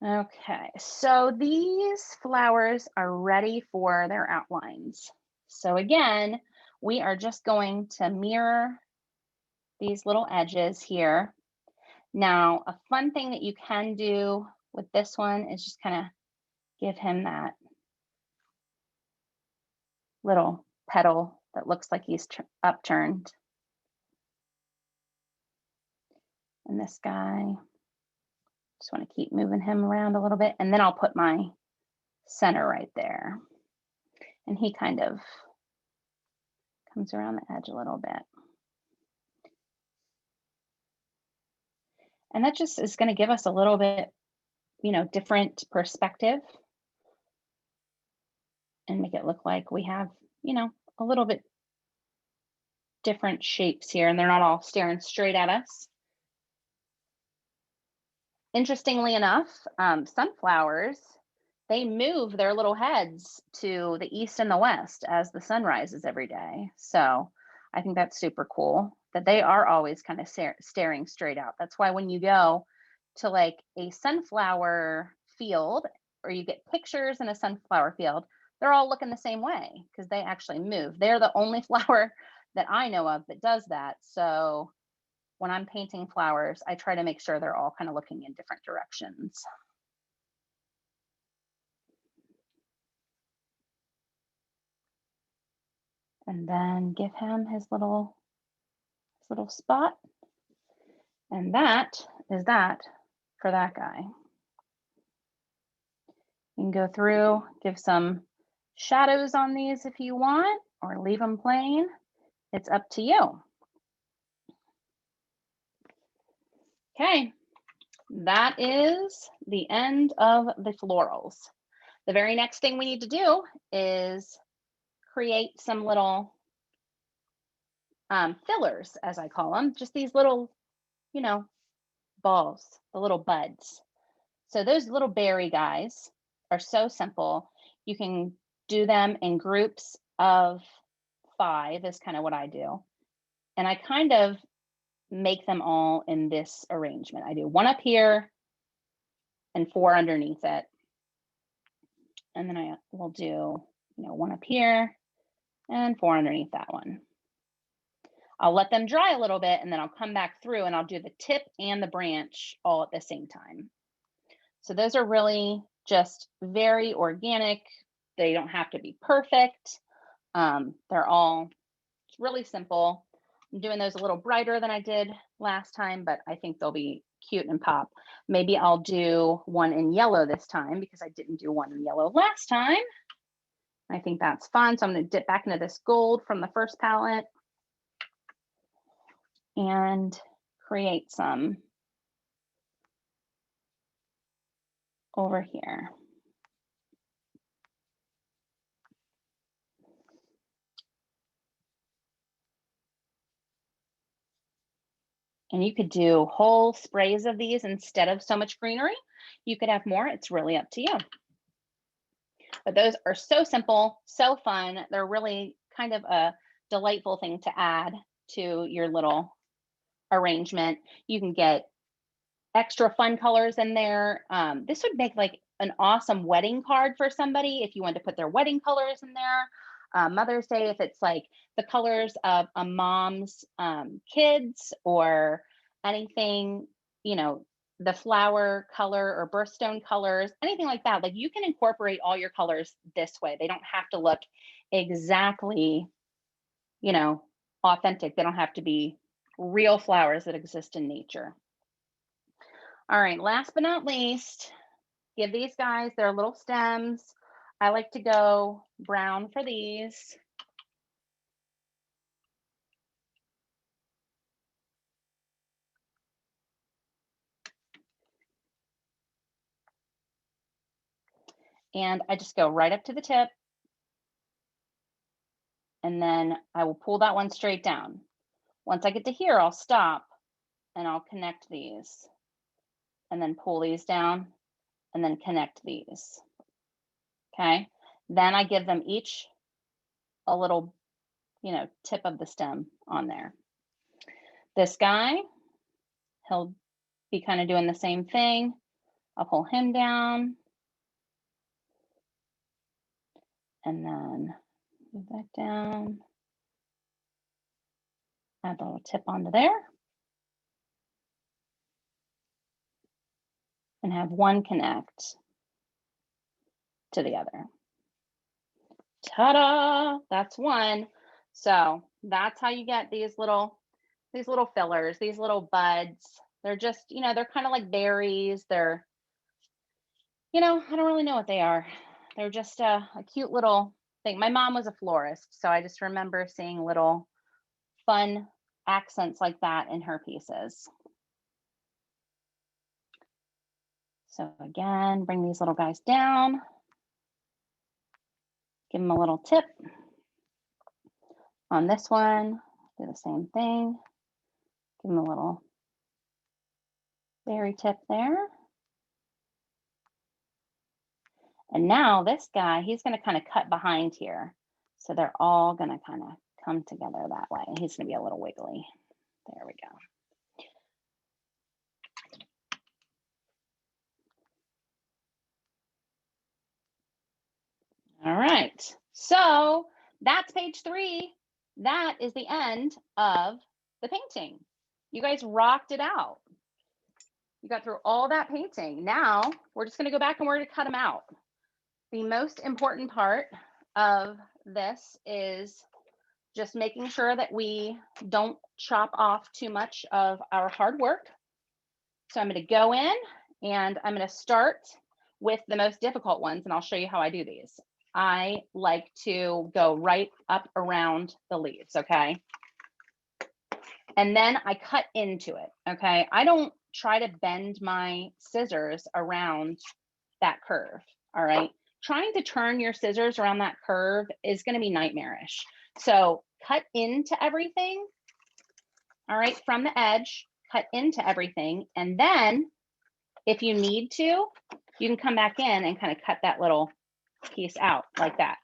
Speaker 1: Okay, so these flowers are ready for their outlines. So again, we are just going to mirror these little edges here. Now, a fun thing that you can do with this one is just kind of give him that little petal that looks like he's upturned. And this guy, just want to keep moving him around a little bit, and then I'll put my center right there. And he kind of comes around the edge a little bit. And that just is going to give us a little bit, different perspective and make it look like we have, a little bit different shapes here, and they're not all staring straight at us. Interestingly enough, sunflowers, they move their little heads to the east and the west as the sun rises every day. So I think that's super cool that they are always kind of staring straight out. That's why when you go to like a sunflower field, or you get pictures in a sunflower field, they're all looking the same way because they actually move. They're the only flower that I know of that does that. So when I'm painting flowers, I try to make sure they're all kind of looking in different directions. And then give him his little spot. And that is that for that guy. You can go through, give some shadows on these if you want, or leave them plain. It's up to you. Okay, that is the end of the florals. The very next thing we need to do is create some little fillers, as I call them, just these little, balls, the little buds. So those little berry guys are so simple. You can do them in groups of 5 is kind of what I do. And I kind of make them all in this arrangement. I do one up here and 4 underneath it. And then I will do, 1 up here and 4 underneath that one. I'll let them dry a little bit and then I'll come back through and I'll do the tip and the branch all at the same time. So those are really just very organic. They don't have to be perfect. They're all really simple. I'm doing those a little brighter than I did last time, but I think they'll be cute and pop. Maybe I'll do one in yellow this time because I didn't do one in yellow last time. I think that's fun. So I'm going to dip back into this gold from the first palette and create some over here. And you could do whole sprays of these instead of so much greenery. You could have more. It's really up to you. But those are so simple, so fun. They're really kind of a delightful thing to add to your little arrangement. You can get extra fun colors in there. This would make like an awesome wedding card for somebody if you wanted to put their wedding colors in there. Mother's Day, if it's like the colors of a mom's kids or anything, the flower color or birthstone colors, anything like that. Like you can incorporate all your colors this way. They don't have to look exactly, authentic. They don't have to be real flowers that exist in nature. All right, last but not least, give these guys their little stems. I like to go brown for these. And I just go right up to the tip. And then I will pull that one straight down. Once I get to here, I'll stop and I'll connect these. And then pull these down and then connect these. Okay. Then I give them each a little, tip of the stem on there. This guy, he'll be kind of doing the same thing. I'll pull him down. And then move that down. Add a little tip onto there. And have one connect to the other. Ta-da! That's one. So that's how you get these little fillers, these little buds. They're just, they're kind of like berries. They're, I don't really know what they are. They're just a cute little thing. My mom was a florist, so I just remember seeing little fun accents like that in her pieces. So again, bring these little guys down. Give them a little tip. On this one, do the same thing. Give them a little berry tip there. And now this guy, he's going to kind of cut behind here. So they're all going to kind of come together that way. He's going to be a little wiggly. There we go. All right. So that's page 3. That is the end of the painting. You guys rocked it out. You got through all that painting. Now we're just going to go back and we're going to cut them out. The most important part of this is just making sure that we don't chop off too much of our hard work. So I'm going to go in and I'm going to start with the most difficult ones, and I'll show you how I do these. I like to go right up around the leaves, okay? And then I cut into it, okay? I don't try to bend my scissors around that curve, all right? Trying to turn your scissors around that curve is going to be nightmarish. So cut into everything, all right, from the edge, cut into everything. And then if you need to, you can come back in and kind of cut that little piece out like that.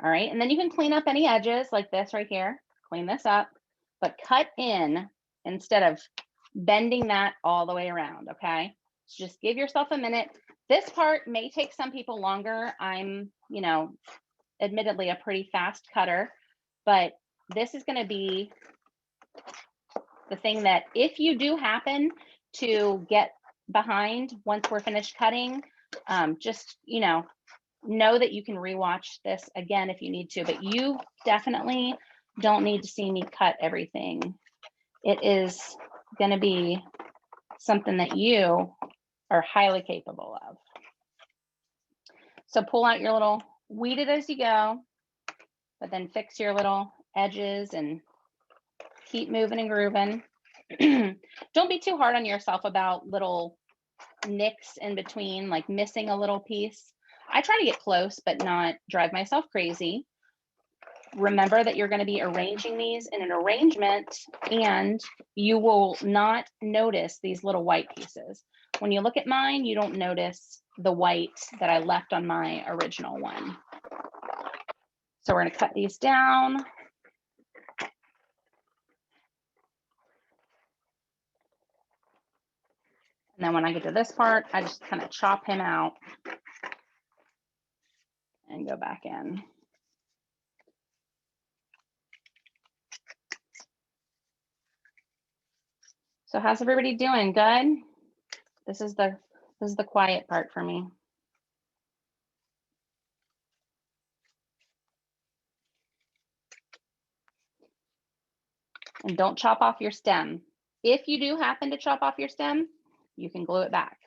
Speaker 1: All right. And then you can clean up any edges like this right here. Clean this up, but cut in instead of bending that all the way around. Okay. So just give yourself a minute. This part may take some people longer. I'm, you know, admittedly a pretty fast cutter, but this is going to be the thing that if you do happen to get behind once we're finished cutting, just, you know that you can rewatch this again if you need to, but you definitely don't need to see me cut everything. It is going to be something that you are highly capable of. So pull out your little, weed it as you go, but then fix your little edges and keep moving and grooving. Don't be too hard on yourself about little nicks in between, like missing a little piece. I try to get close, but not drive myself crazy. Remember that you're going to be arranging these in an arrangement, and you will not notice these little white pieces. When you look at mine, you don't notice the white that I left on my original one. So we're going to cut these down. And then when I get to this part, I just kind of chop him out and go back in. So how's everybody doing? Good? This is the quiet part for me. And don't chop off your stem. If you do happen to chop off your stem, you can glue it back.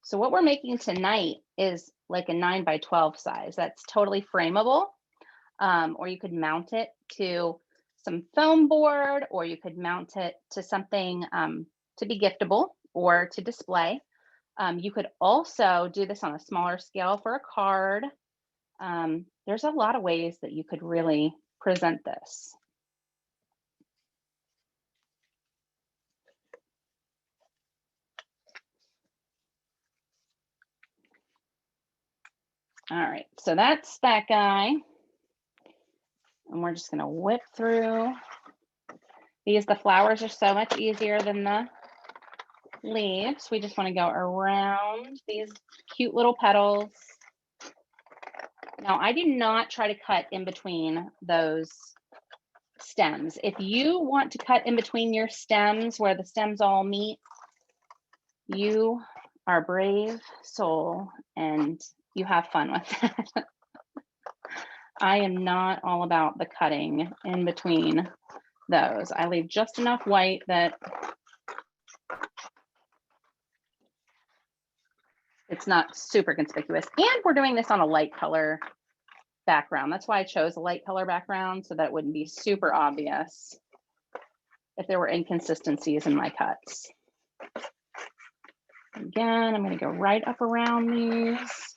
Speaker 1: So what we're making tonight is like a 9 by 12 size. That's totally frameable, or you could mount it to some foam board, or you could mount it to something to be giftable or to display. You could also do this on a smaller scale for a card. There's a lot of ways that you could really present this. All right, so that's that guy. And we're just gonna whip through these. The flowers are so much easier than the leaves. We just wanna go around these cute little petals. Now, I do not try to cut in between those stems. If you want to cut in between your stems where the stems all meet, you are a brave soul and you have fun with that. I am not all about the cutting in between those. I leave just enough white that it's not super conspicuous. And we're doing this on a light color background. That's why I chose a light color background, so that it wouldn't be super obvious if there were inconsistencies in my cuts. Again, I'm going to go right up around these.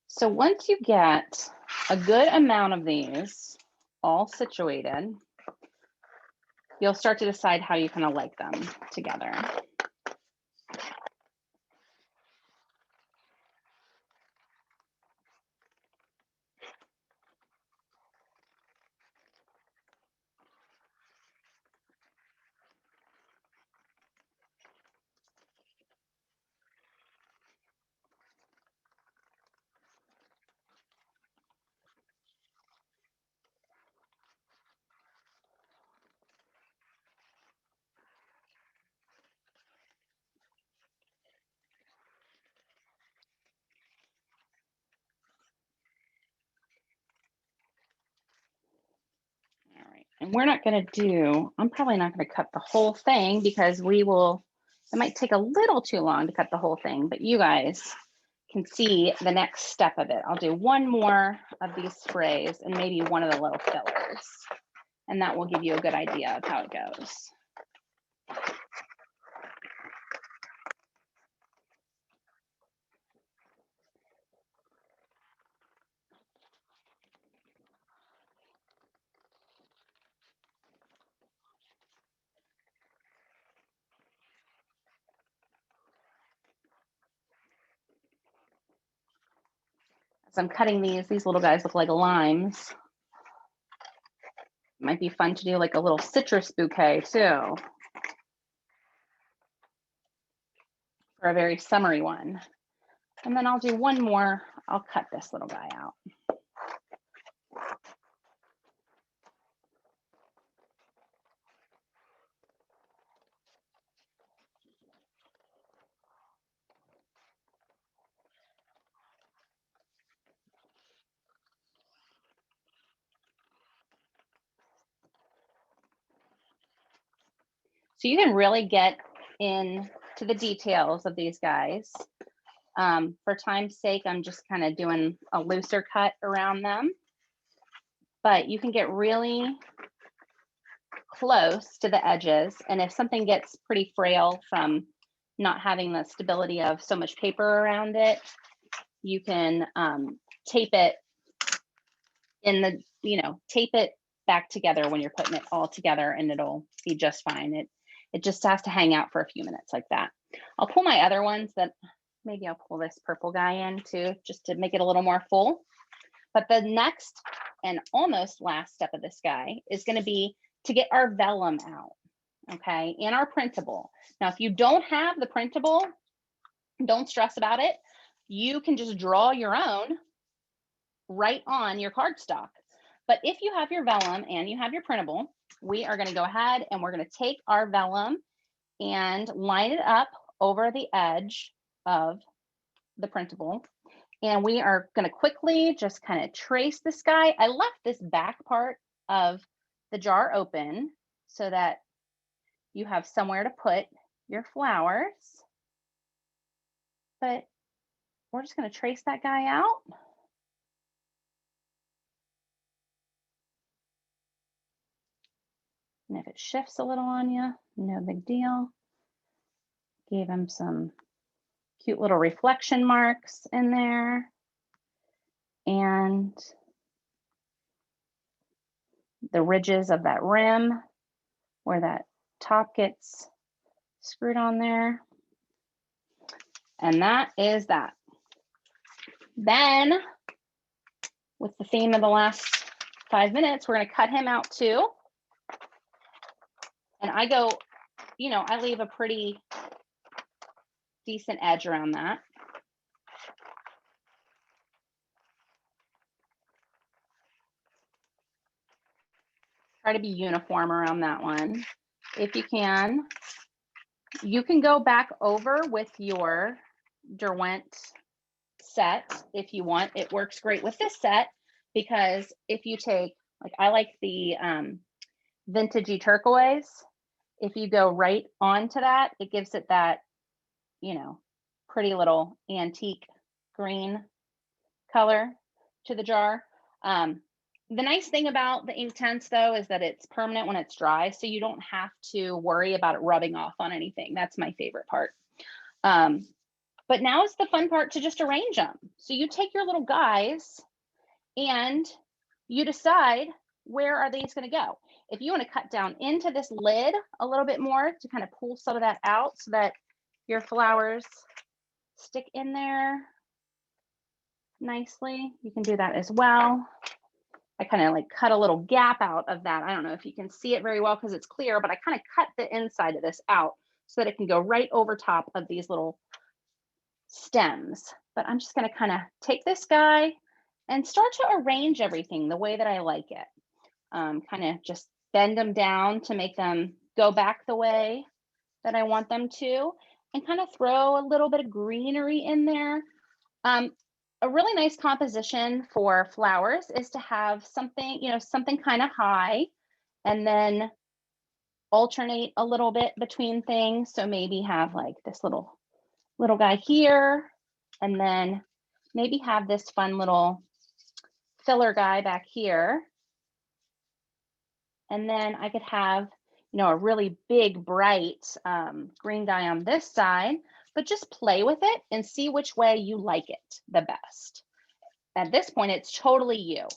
Speaker 1: So once you get a good amount of these all situated, you'll start to decide how you kind of like them together. All right, and we're not going to do, I'm probably not going to cut the whole thing because it might take a little too long to cut the whole thing, but you guys can see the next step of it. I'll do one more of these sprays and maybe one of the little fillers, and that will give you a good idea of how it goes. As I'm cutting these little guys look like limes. Might be fun to do like a little citrus bouquet too, for a very summery one. And then I'll do one more. I'll cut this little guy out. So you can really get into the details of these guys. For time's sake, I'm just kind of doing a looser cut around them, but you can get really close to the edges. And if something gets pretty frail from not having the stability of so much paper around it, you can tape it in the, tape it back together when you're putting it all together, and it'll be just fine. It just has to hang out for a few minutes like that. I'll pull my other ones that maybe I'll pull this purple guy in too, just to make it a little more full. But the next and almost last step of this guy is going to be to get our vellum out, okay, and our printable. Now, if you don't have the printable, don't stress about it. You can just draw your own right on your cardstock. But if you have your vellum and you have your printable, we are going to go ahead and we're going to take our vellum and line it up over the edge of the printable. And we are going to quickly just kind of trace this guy. I left this back part of the jar open so that you have somewhere to put your flowers. But we're just going to trace that guy out. And if it shifts a little on you, no big deal. Gave him some cute little reflection marks in there. And the ridges of that rim where that top gets screwed on there. And that is that. Then, with the theme of the last 5 minutes, we're going to cut him out too. And I go, I leave a pretty decent edge around that. Try to be uniform around that one if you can. You can go back over with your Derwent set if you want. It works great with this set because if you take, like I like the vintagey turquoise, if you go right onto that, it gives it that, pretty little antique green color to the jar. The nice thing about the Inktense though is that it's permanent when it's dry, so you don't have to worry about it rubbing off on anything. That's my favorite part. But now is the fun part to just arrange them. So you take your little guys and you decide where are these going to go. If you want to cut down into this lid a little bit more to kind of pull some of that out so that your flowers stick in there nicely, you can do that as well. I kind of like cut a little gap out of that. I don't know if you can see it very well because it's clear, but I kind of cut the inside of this out so that it can go right over top of these little stems. But I'm just going to kind of take this guy and start to arrange everything the way that I like it. Kind of just bend them down to make them go back the way that I want them to, and kind of throw a little bit of greenery in there. A really nice composition for flowers is to have something, something kind of high and then alternate a little bit between things. So maybe have like this little guy here And then maybe have this fun little filler guy back here. And then I could have, you know, a really big, bright green guy on this side, but just play with it and see which way you like it the best. At this point, it's totally you.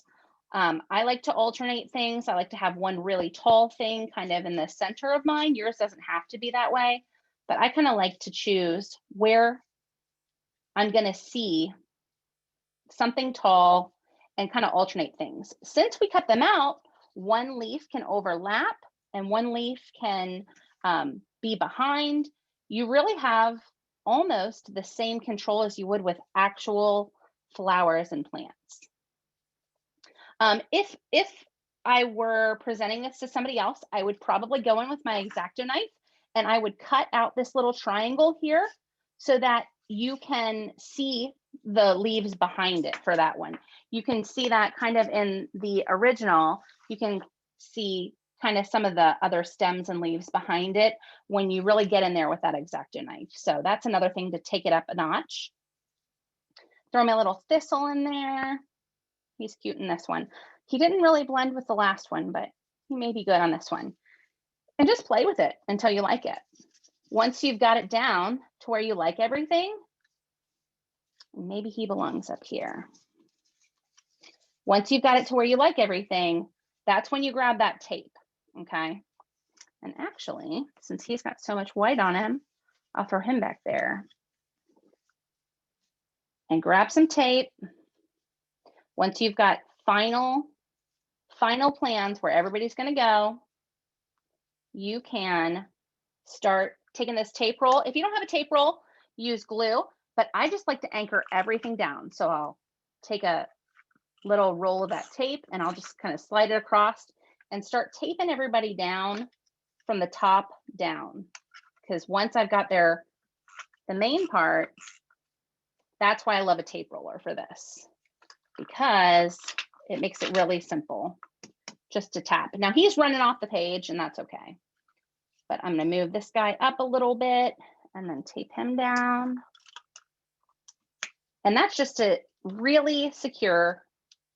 Speaker 1: I like to alternate things. I like to have one really tall thing kind of in the center of mine. Yours doesn't have to be that way, but I kind of like to choose where I'm going to see something tall and kind of alternate things. Since we cut them out, one leaf can overlap and one leaf can be behind. You really have almost the same control as you would with actual flowers and plants. If I were presenting this to somebody else, I would probably go in with my X-Acto knife and I would cut out this little triangle here so that you can see the leaves behind it for that one. You can see that kind of in the original. You can see kind of some of the other stems and leaves behind it when you really get in there with that X-Acto knife. So that's another thing to take it up a notch. Throw my little thistle in there. He's cute in this one. He didn't really blend with the last one, but he may be good on this one. And just play with it until you like it. Once you've got it down to where you like everything, maybe he belongs up here. Once you've got it to where you like everything, that's when you grab that tape, okay? And actually, since he's got so much white on him, I'll throw him back there. And grab some tape. Once you've got final plans where everybody's going to go, you can start taking this tape roll. If you don't have a tape roll, use glue, but I just like to anchor everything down. So I'll take a little roll of that tape and I'll just kind of slide it across and start taping everybody down from the top down. Because once I've got the main part, that's why I love a tape roller for this, because it makes it really simple just to tap. Now he's running off the page and that's okay. But I'm going to move this guy up a little bit and then tape him down. And that's just to really secure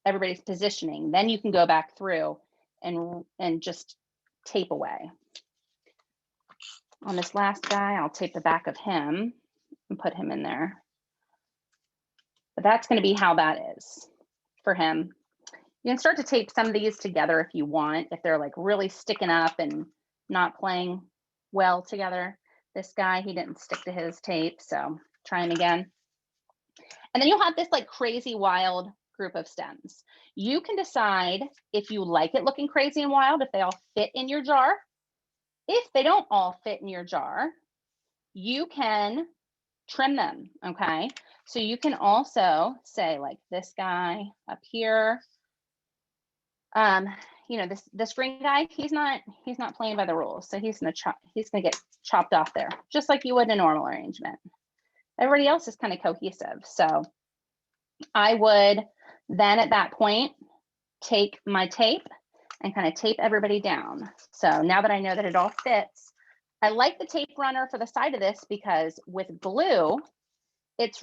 Speaker 1: everybody's positioning. Then you can go back through and just tape away. On this last guy, I'll tape the back of him and put him in there. But that's going to be how that is for him. You can start to tape some of these together if you want, if they're like really sticking up and not playing well together. This guy, he didn't stick to his tape, so try him again. And then you'll have this like crazy wild group of stems. You can decide if you like it looking crazy and wild, if they all fit in your jar. If they don't all fit in your jar, you can trim them, okay? So you can also say like this guy up here, you know, this green guy, he's not playing by the rules. So he's gonna get chopped off there, just like you would in a normal arrangement. Everybody else is kind of cohesive. So I would then at that point take my tape and kind of tape everybody down. So now that I know that it all fits, I like the tape runner for the side of this because with glue, it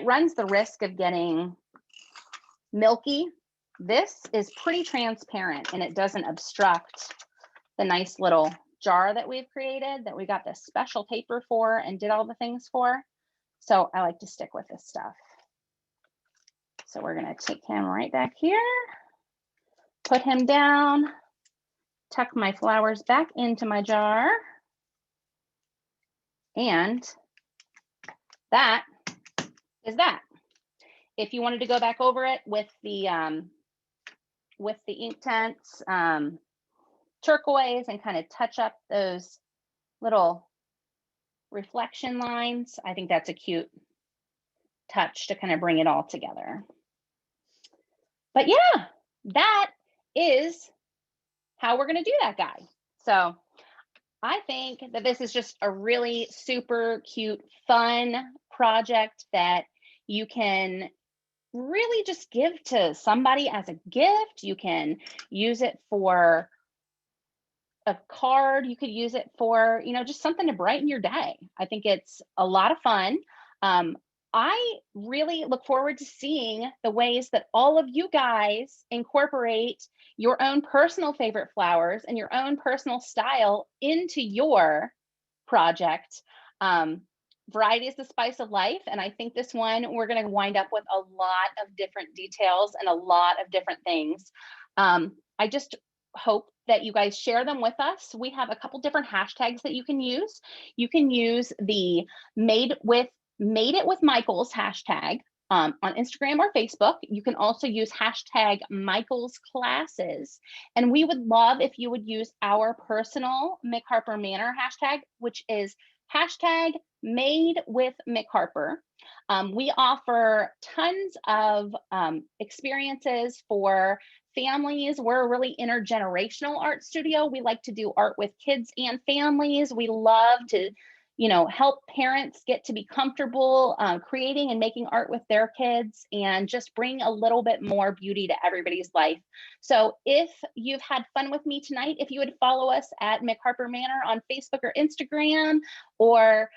Speaker 1: runs the risk of getting milky. This is pretty transparent and it doesn't obstruct the nice little jar that we've created, that we got this special paper for and did all the things for. So I like to stick with this stuff. So we're gonna take him right back here, put him down, tuck my flowers back into my jar. And that is that. If you wanted to go back over it with the Inktense turquoise and kind of touch up those little reflection lines, I think that's a cute touch to kind of bring it all together. But yeah, that is how we're going to do that guy. So I think that this is just a really super cute, fun project that you can really just give to somebody as a gift. You can use it for a card. You could use it for, you know, just something to brighten your day. I think it's a lot of fun. I really look forward to seeing the ways that all of you guys incorporate your own personal favorite flowers and your own personal style into your project. Um, Variety is the spice of life. And I think this one, we're going to wind up with a lot of different details and a lot of different things. I just hope that you guys share them with us. We have a couple different hashtags that you can use. You can use the made it with Michael's hashtag on Instagram or Facebook. You can also use hashtag Michael's classes. And we would love if you would use our personal Mick Harper Manor hashtag, which is hashtag made with Mick Harper. We offer tons of experiences for families. We're a really intergenerational art studio. We like to do art with kids and families. We love to help parents get to be comfortable creating and making art with their kids and just bring a little bit more beauty to everybody's life. So if you've had fun with me tonight, if you would follow us at Mick Harper Manor on Facebook or Instagram, or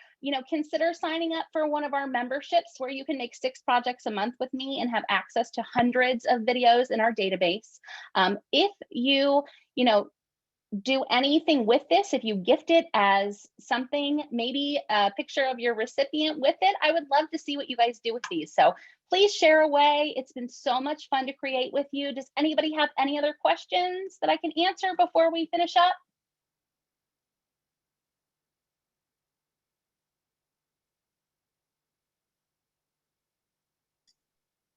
Speaker 1: consider signing up for one of our memberships where you can make 6 projects a month with me and have access to hundreds of videos in our database. If you do anything with this, if you gift it as something, maybe a picture of your recipient with it, I would love to see what you guys do with these. So please share away. It's been so much fun to create with you. Does anybody have any other questions that I can answer before we finish up?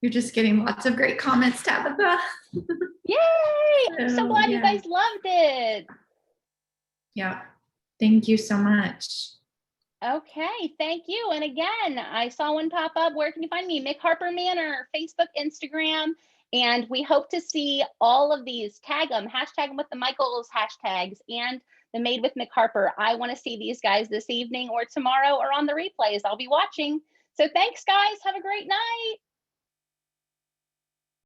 Speaker 2: You're just getting lots of great comments, Tabitha.
Speaker 1: Yay! I'm so glad you guys loved it.
Speaker 2: Yeah. Thank you so much.
Speaker 1: Okay, thank you. And again, I saw one pop up. Where can you find me? Mick Harper Manor, Facebook, Instagram. And we hope to see all of these. Tag them, hashtag them with the Michaels hashtags and the Made with Mick Harper. I want to see these guys this evening or tomorrow or on the replays. I'll be watching. So thanks, guys. Have a great night.